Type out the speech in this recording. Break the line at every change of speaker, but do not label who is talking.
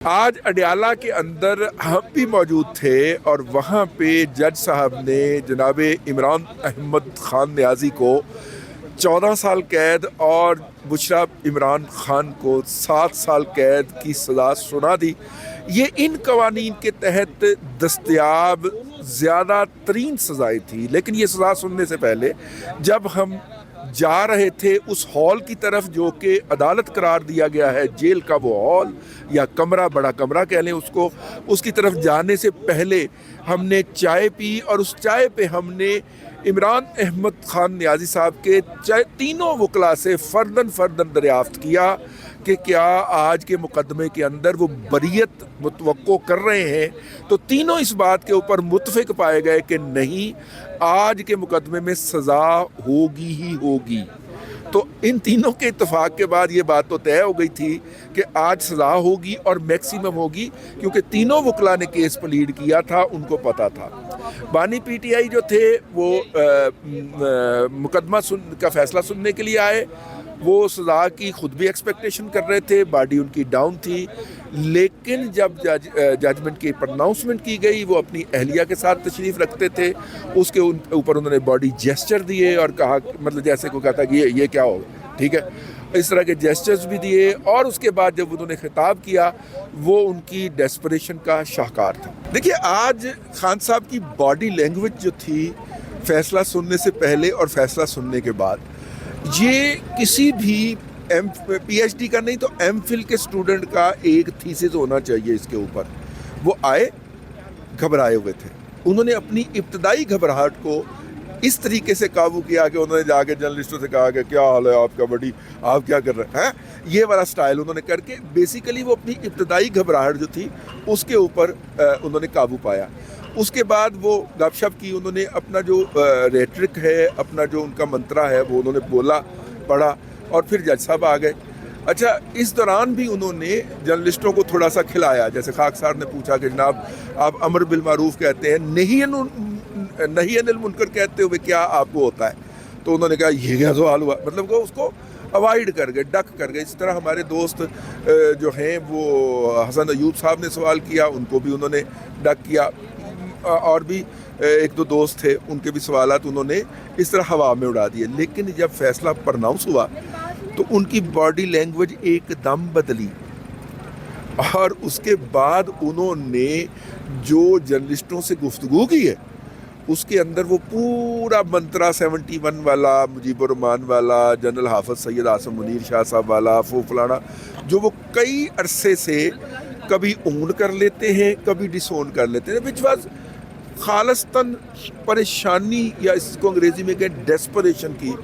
آج اڈیالہ کے اندر ہم بھی موجود تھے اور وہاں پہ جج صاحب نے جناب عمران احمد خان نیازی کو 14 سال قید اور بشریٰ عمران خان کو 7 سال قید کی سزا سنا دی۔ یہ ان قوانین کے تحت دستیاب زیادہ ترین سزائیں تھی، لیکن یہ سزا سننے سے پہلے جب ہم جا رہے تھے اس ہال کی طرف جو کہ عدالت قرار دیا گیا ہے، جیل کا وہ ہال یا کمرہ، بڑا کمرہ کہہ لیں اس کو، اس کی طرف جانے سے پہلے ہم نے چائے پی اور اس چائے پہ ہم نے عمران احمد خان نیازی صاحب کے تینوں وکلا سے فرداً دریافت کیا کہ کیا آج کے مقدمے کے اندر وہ بریت متوقع کر رہے ہیں، تو تینوں اس بات کے اوپر متفق پائے گئے کہ نہیں، آج کے مقدمے میں سزا ہوگی ہی ہوگی۔ تو ان تینوں کے اتفاق کے بعد یہ بات تو طے ہو گئی تھی کہ آج سزا ہوگی اور میکسیمم ہوگی، کیونکہ تینوں وکلا نے کیس پلیڈ کیا تھا، ان کو پتہ تھا۔ بانی پی ٹی آئی جو تھے وہ مقدمہ کا فیصلہ سننے کے لیے آئے، وہ سزا کی خود بھی ایکسپیکٹیشن کر رہے تھے، باڈی ان کی ڈاؤن تھی، لیکن جب ججمنٹ کی پرناؤنسمنٹ کی گئی، وہ اپنی اہلیہ کے ساتھ تشریف رکھتے تھے، اس کے اوپر انہوں نے باڈی جیسچر دیے اور کہا، مطلب جیسے کو کہتا کہ یہ کیا ہوگا، ٹھیک ہے، اس طرح کے جیسچرز بھی دیے، اور اس کے بعد جب انہوں نے خطاب کیا وہ ان کی ڈیسپریشن کا شاہکار تھا۔ دیکھیے، آج خان صاحب کی باڈی لینگویج جو تھی فیصلہ سننے سے پہلے اور فیصلہ سننے کے بعد، یہ کسی بھی پی ایچ ڈی کا نہیں تو ایم فل کے اسٹوڈنٹ کا ایک تھیسس ہونا چاہیے اس کے اوپر۔ وہ آئے گھبرائے ہوئے تھے، انہوں نے اپنی ابتدائی گھبراہٹ کو اس طریقے سے قابو کیا کہ انہوں نے جا کے جرنلسٹوں سے کہا کہ کیا حال ہے آپ کا بڑی، آپ کیا کر رہے ہیں، یہ والا سٹائل انہوں نے کر کے بیسیکلی وہ اپنی ابتدائی گھبراہٹ جو تھی اس کے اوپر انہوں نے قابو پایا۔ اس کے بعد وہ گپ شپ کی، انہوں نے اپنا جو ریٹرک ہے، اپنا جو ان کا منترا ہے وہ انہوں نے بولا، پڑھا، اور پھر جج صاحب آ گئے۔ اچھا، اس دوران بھی انہوں نے جرنلسٹوں کو تھوڑا سا کھلایا، جیسے خاک صاحب نے پوچھا کہ جناب آپ امر بالمعروف کہتے ہیں، نہی عن المنکر کہتے ہوئے کیا آپ کو ہوتا ہے؟ تو انہوں نے کہا یہ کیا سوال ہوا، مطلب وہ اس کو اوائڈ کر گئے، ڈک کر گئے۔ اس طرح ہمارے دوست جو ہیں وہ حسن ایوب صاحب نے سوال کیا، ان کو بھی انہوں نے ڈک کیا، اور بھی ایک دو دوست تھے، ان کے بھی سوالات انہوں نے اس طرح ہوا میں اڑا دیے۔ لیکن جب فیصلہ پرناؤنس ہوا تو ان کی باڈی لینگویج ایک دم بدلی، اور اس کے بعد انہوں نے جو جرنلسٹوں سے گفتگو کی ہے اس کے اندر وہ پورا منترا 71 والا، مجیب الرحمان والا، جنرل حافظ سید عاصم منیر شاہ صاحب والا، فلانا، جو وہ کئی عرصے سے کبھی اون کر لیتے ہیں کبھی ڈس اون کر لیتے ہیں، وچ واز خالصتاً پریشانی، یا اس کو انگریزی میں کہیں ڈیسپریشن کی